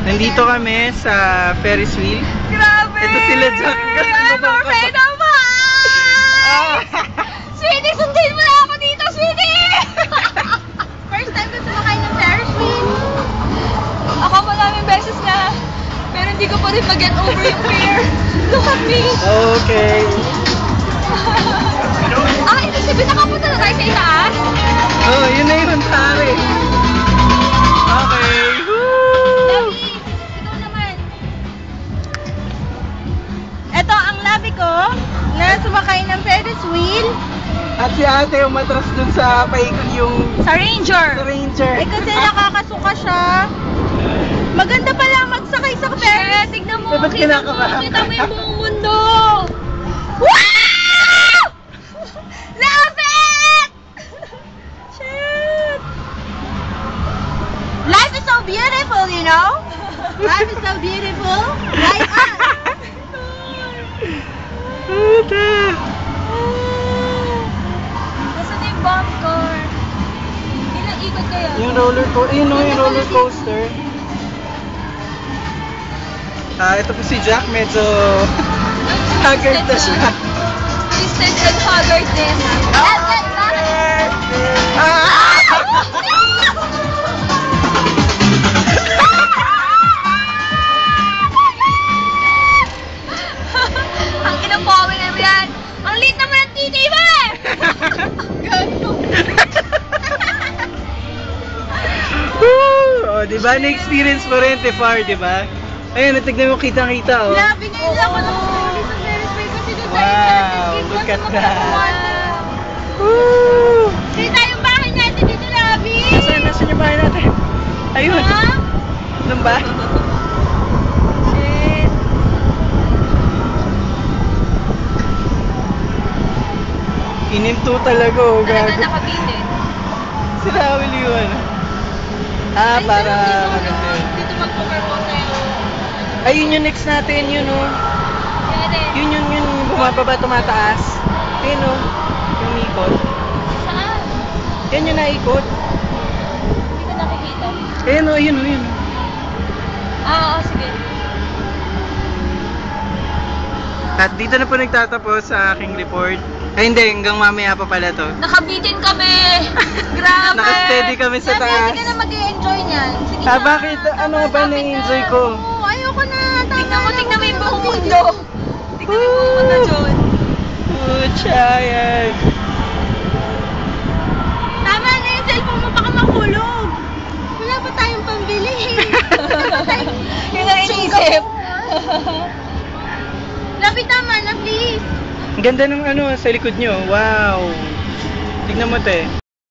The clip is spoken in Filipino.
Nandito kami sa Ferris wheel. Grabe! Ito sila Jack. I'm afraid of heights! Sweetie, sundin mo na ako dito, sweetie! First time ko sumakay ng Ferris wheel. Ako maraming beses na, pero hindi ko pa rin mag-get over yung fear. Look at me! Okay. Ibig sabihin nakapunta na tayo sa itaas? Oh, yun na yun, pare. Okay. Woo! Labi, ikaw naman. Ito ang labi ko na sumakay ng Ferris wheel. At si ate umatras dun sa paikot yung Sa Ranger. Ranger. Kasi nakakasuka siya. Maganda pala magsakay sa Ferris. Tignan mo, Ba't kinakabahan? kita mo yung buong mundo. Wow! Love it! Shit! Life is so beautiful, you know? Life is so beautiful. Like us. Nasaan yung bomb car? Ilang ikot kaya? Yung roller coaster, yung roller coaster. Ito po si Jack, medyo haggard na siya. Twisted and haggardness. Ang kinapawin na yan. Ang liit naman ang titi mo eh! Oh, di ba? Na-experience mo rin, Tefar, di ba? Ayun, natignan mo kitang-kita, oh. Grabe ngayon lang ako nakasali sa Ferris wheel kasi doon tayo Wow, nag-ikot look at sa that. Makapuan. Woo! Kita yung bahay natin dito, Labi! Nasaan yung bahay natin? Ayun. Ha? Doon ba? Shit. Ininto talaga, oh. Talaga Gago. nakabitin. Sila yun. Para maganda yun. Dito magpo-perform na yun. Ayun yung next natin, yun, oh. Pwede. Yun, bumababa, tumataas. Ayun, oh. Yung ikot. Saan? Yan yung naikot. Hindi ko nakikita. Ayun, oh, yun, oh, yun. Oo, sige. At dito na po nagtatapos sa aking report. Ay, hindi. Hanggang mamaya pa pala to. Nakabitin kami! Grabe! Nakasteady kami sa taas. Hindi ka na mag-e-enjoy niyan. Sige Ah, na. bakit? Ano ba na-enjoy ko? Oo, ayoko na. Tingnan mo yung buong mundo. Tingnan mo yung buong mundo, John. Pucha, yan. Tama na yung cellphone mo, baka mahulog. Wala pa tayong pambili. Yun ang inisip. Lapit tama na, please. Ang ganda ng ano sa likod nyo. Wow. Tignan mo, te.